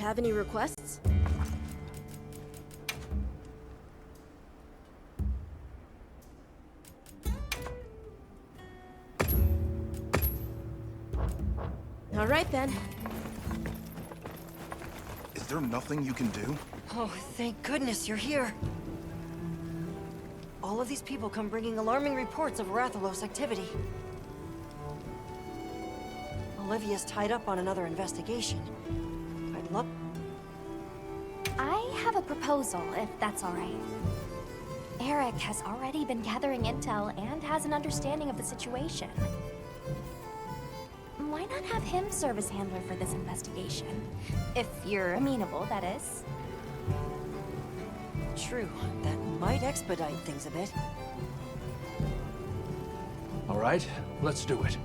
have any requests? All right then. Is there nothing you can do? Oh, thank goodness you're here. All of these people come bringing alarming reports of Rathalos activity. Olivia's tied up on another investigation. I'd love... I have a proposal, if that's all right. Eric has already been gathering intel and has an understanding of the situation. Why not have him serve as handler for this investigation? If you're amenable, that is. True, that might expedite things a bit. All right, let's do it.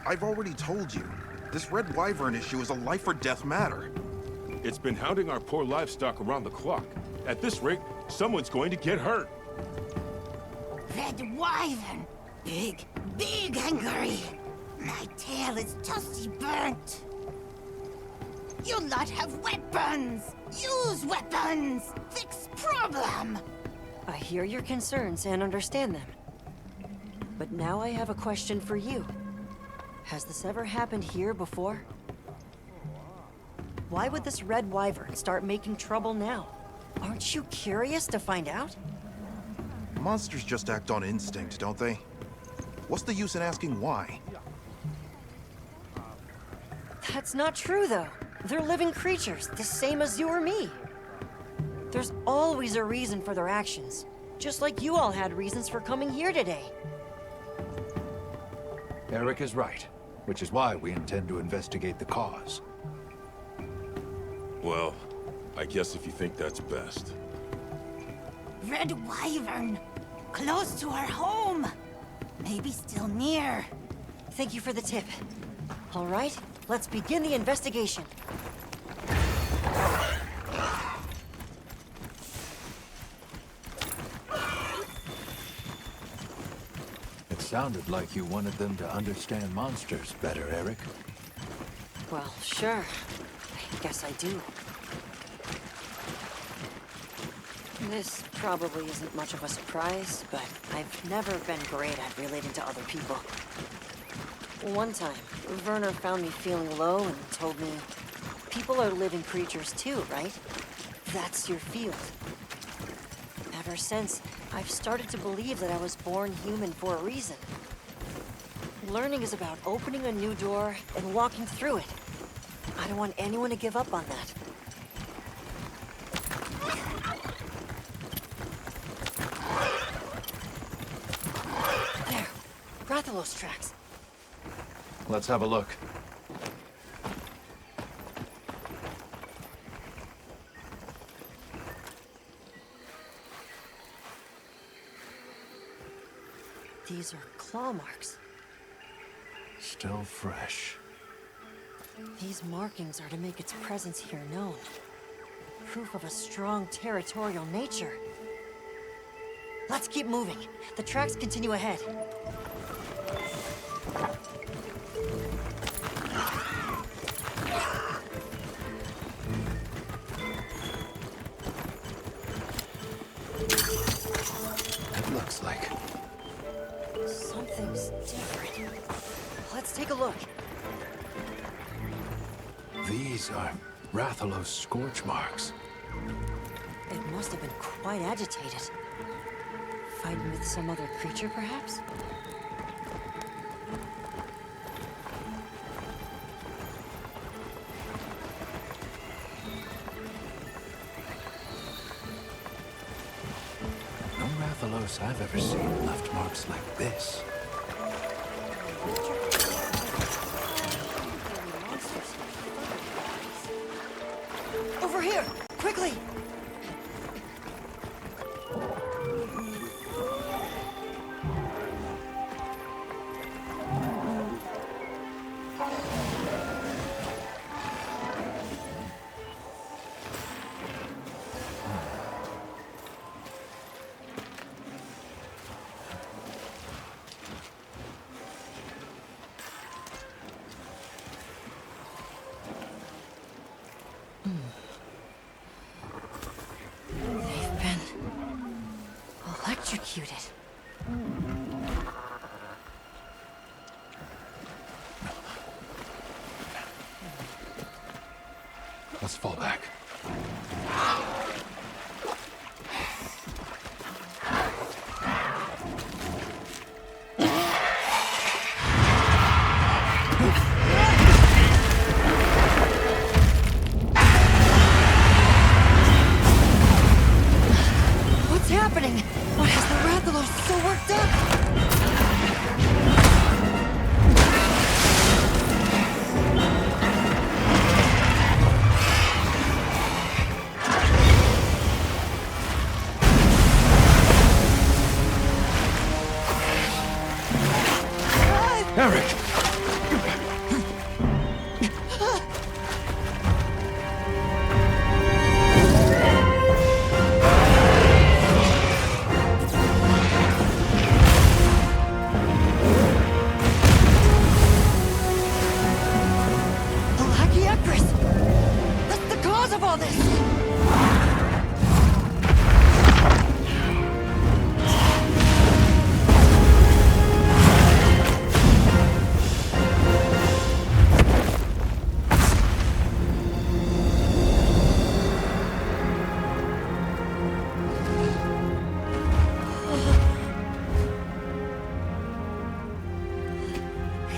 I've already told you. This Red Wyvern issue is a life-or-death matter. It's been hounding our poor livestock around the clock. At this rate, someone's going to get hurt. Red Wyvern! Big, big angry! My tail is dusty burnt! You lot have weapons! Use weapons! Fix problem! I hear your concerns and understand them. But now I have a question for you. Has this ever happened here before? Why would this Red Wyvern start making trouble now? Aren't you curious to find out? Monsters just act on instinct, don't they? What's the use in asking why? That's not true, though. They're living creatures, the same as you or me. There's always a reason for their actions, just like you all had reasons for coming here today. Eric is right, which is why we intend to investigate the cause. Well, I guess if you think that's best. Red Wyvern! Close to our home! Maybe still near. Thank you for the tip. All right, let's begin the investigation. It sounded like you wanted them to understand monsters better, Eric. Well, sure. I guess I do. This probably isn't much of a surprise, but I've never been great at relating to other people. One time, Werner found me feeling low and told me, people are living creatures too, right? That's your field. Ever since, I've started to believe that I was born human for a reason. Learning is about opening a new door and walking through it. I don't want anyone to give up on that. There, Rathalos tracks. Let's have a look. These are claw marks. Still fresh. These markings are to make its presence here known. Proof of a strong territorial nature. Let's keep moving. The tracks continue ahead. It looks like... Something's different. Let's take a look. These are Rathalos scorch marks. It must have been quite agitated. Fighting with some other creature, perhaps? No Rathalos I've ever seen left marks like this. Over here! Quickly! electrocuted. Let's fall back. What's happening? What has the Rathalos so worked up? Eric! The Lagiacrus! That's the cause of all this!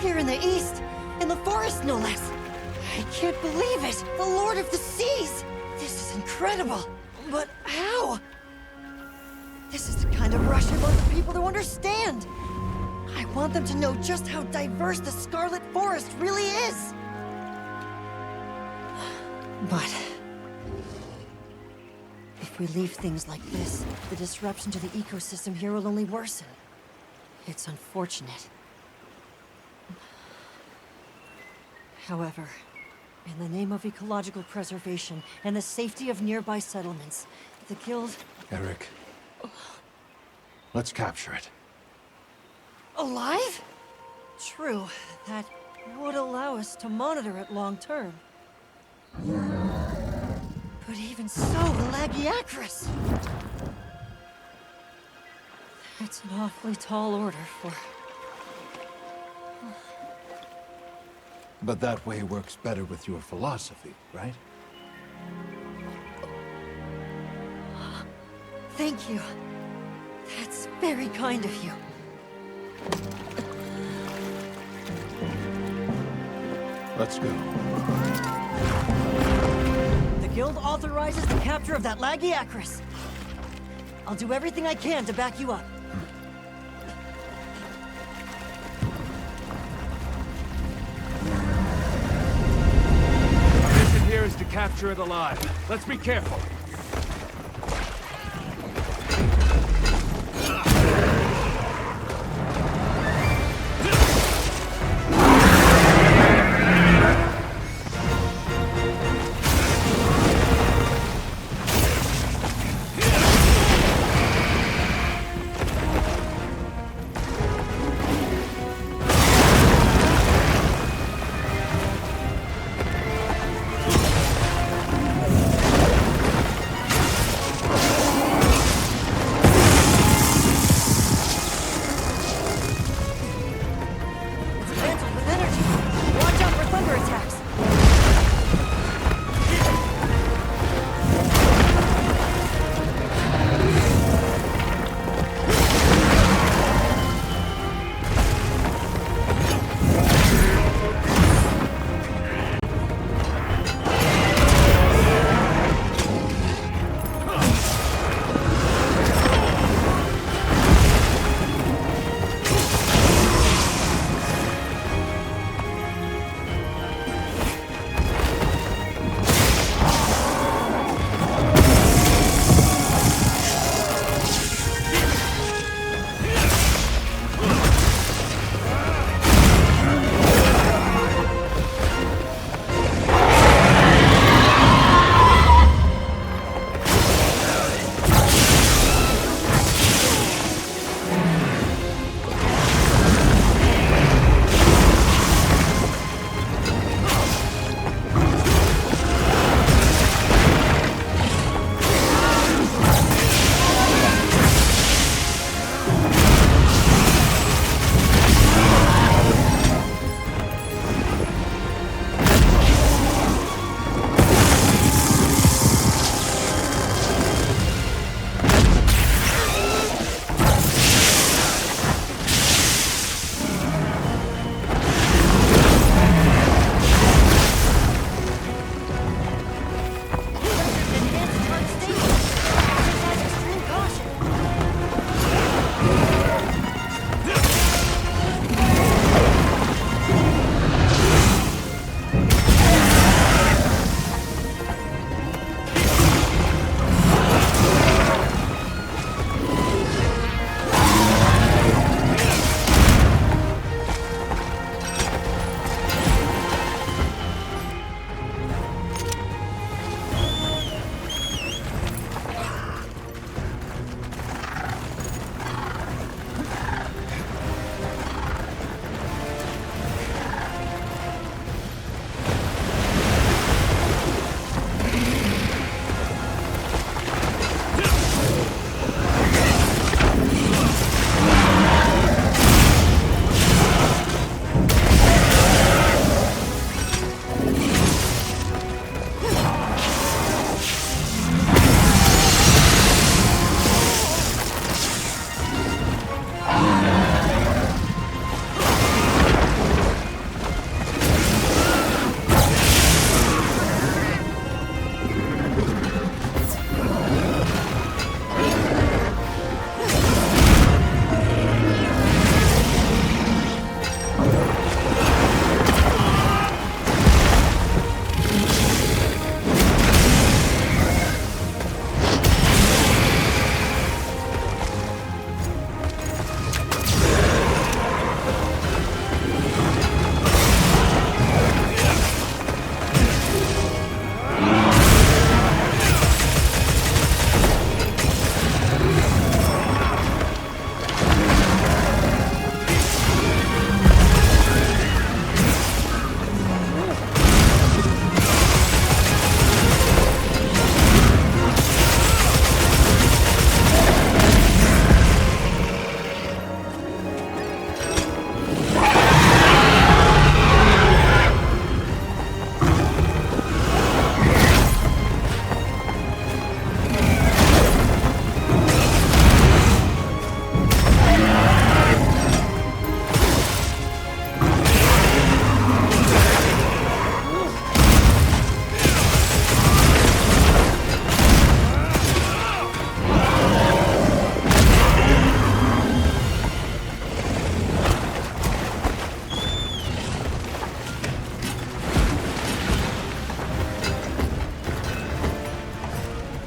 Here in the east, in the forest no less. I can't believe it! The Lord of the Seas! This is incredible! But how? This is the kind of rush I want the people to understand! I want them to know just how diverse the Scarlet Forest really is! But... if we leave things like this, the disruption to the ecosystem here will only worsen. It's unfortunate. However, in the name of ecological preservation and the safety of nearby settlements, the Guild... Eric. Let's capture it. Alive? True, that would allow us to monitor it long term. But even so, the Lagiacrus... That's an awfully tall order for... But that way works better with your philosophy, right? Thank you. That's very kind of you. Let's go. The Guild authorizes the capture of that Lagiacrus. I'll do everything I can to back you up. Our mission here is to capture it alive. Let's be careful.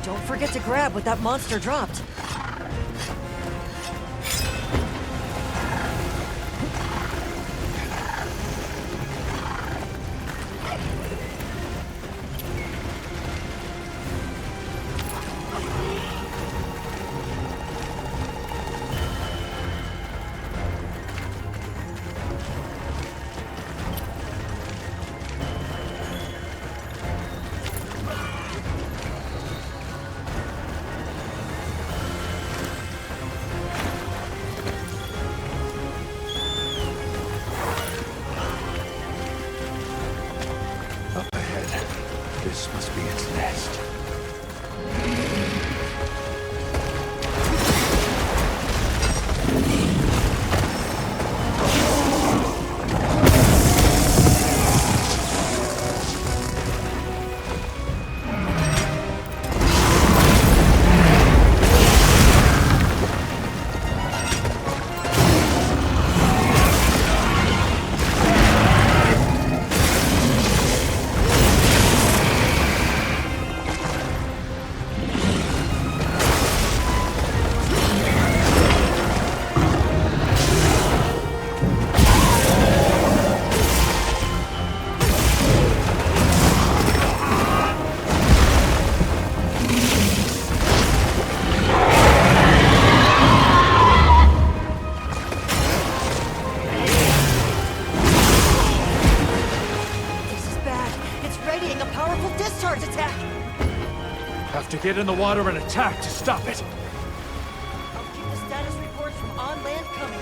Don't forget to grab what that monster dropped. Up ahead. This must be its nest. Have to get in the water and attack to stop it. I'll keep the status reports from on land coming.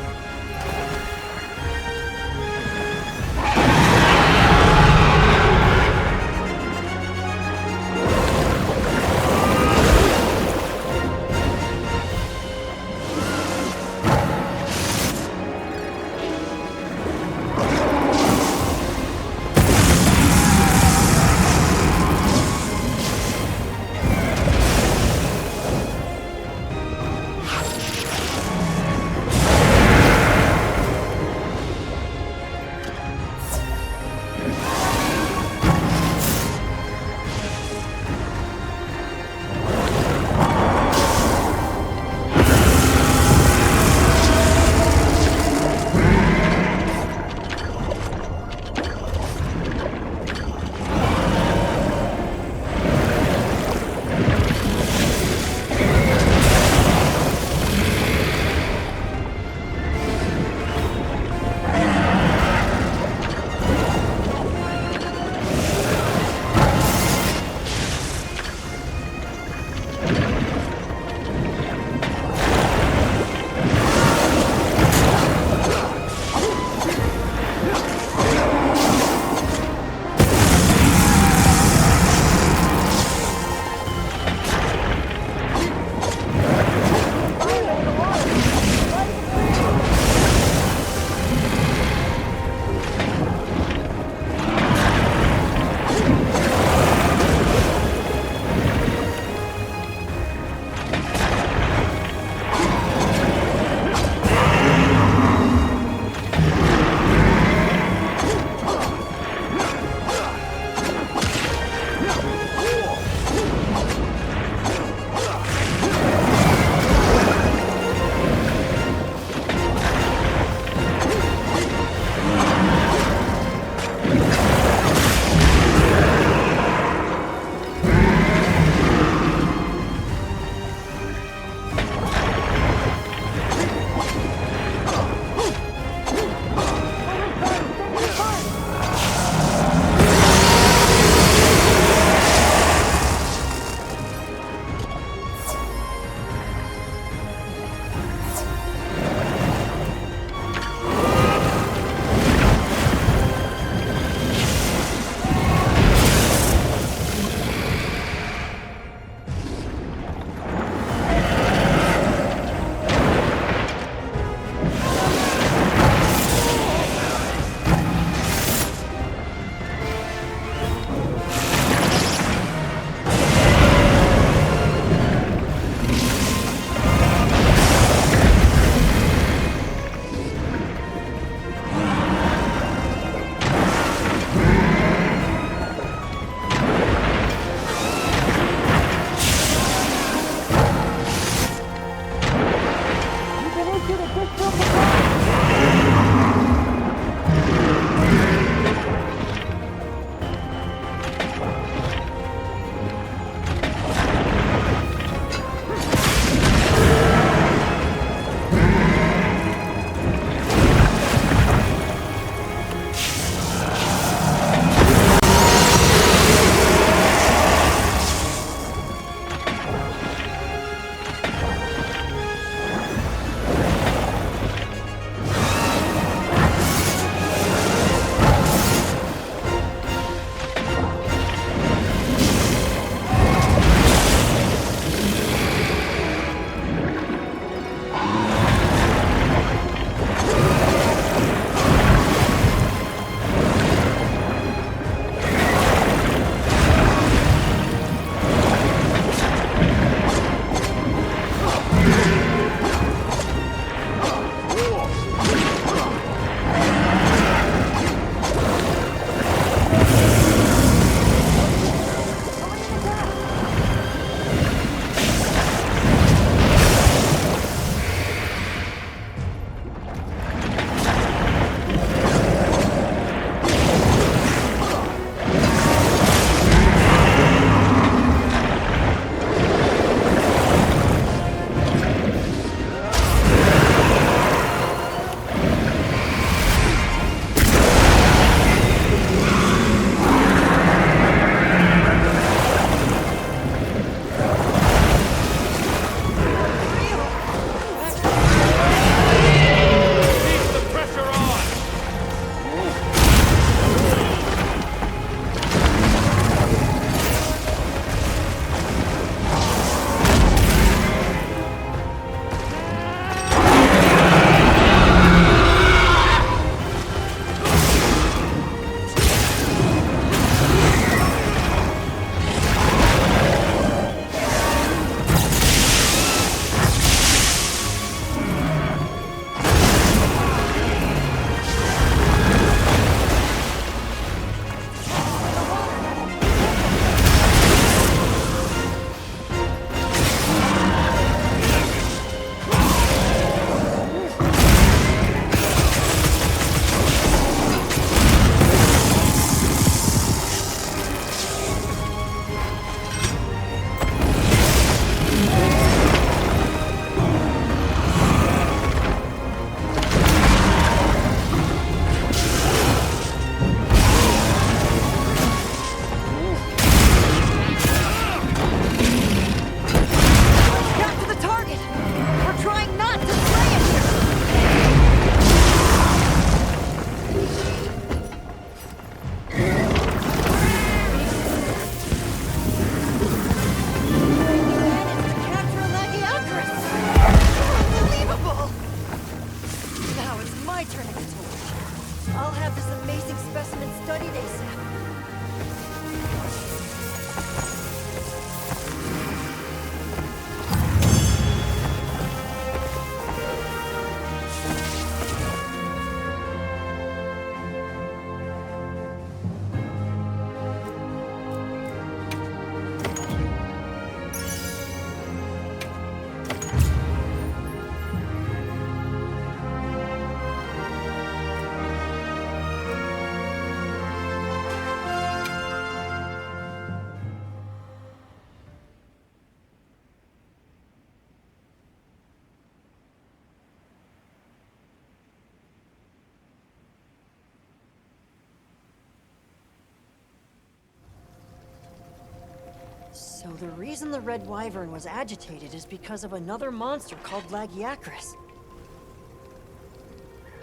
So the reason the Red Wyvern was agitated is because of another monster called Lagiacrus.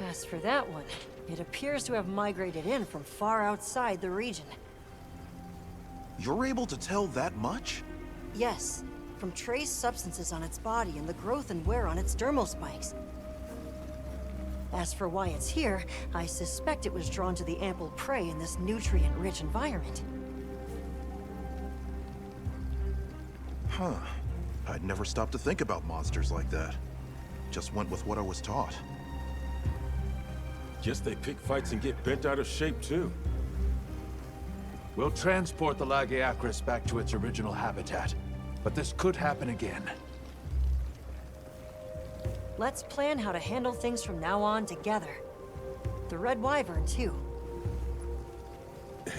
As for that one, it appears to have migrated in from far outside the region. You're able to tell that much? Yes, from trace substances on its body and the growth and wear on its dermal spikes. As for why it's here, I suspect it was drawn to the ample prey in this nutrient-rich environment. Huh. I'd never stopped to think about monsters like that. Just went with what I was taught. Guess they pick fights and get bent out of shape, too. We'll transport the Lagiacrus back to its original habitat, but this could happen again. Let's plan how to handle things from now on together. The Red Wyvern, too.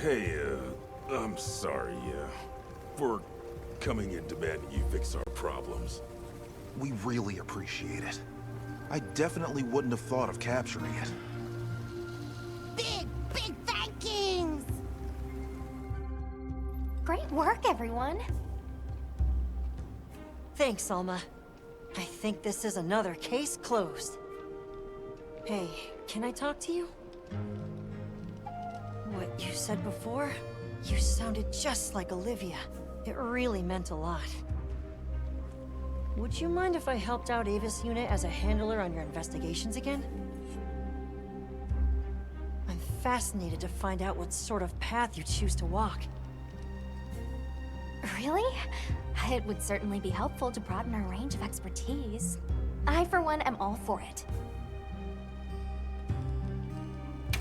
Hey, I'm sorry, for coming in demanding you fix our problems. We really appreciate it. I definitely wouldn't have thought of capturing it. Big thankings! Great work, everyone. Thanks, Alma. I think this is another case closed. Hey, can I talk to you? What you said before? You sounded just like Olivia. It really meant a lot. Would you mind if I helped out Ava's unit as a handler on your investigations again? I'm fascinated to find out what sort of path you choose to walk. Really? It would certainly be helpful to broaden our range of expertise. I, for one, am all for it.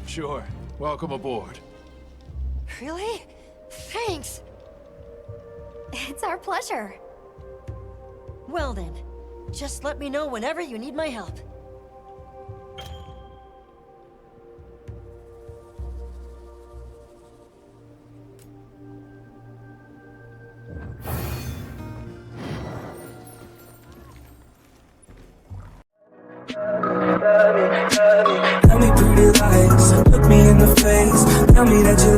Sure. Welcome aboard. Really? Thanks! It's our pleasure. Well then, just let me know whenever you need my help. Tell me pretty lies, look me in the face. Tell me that you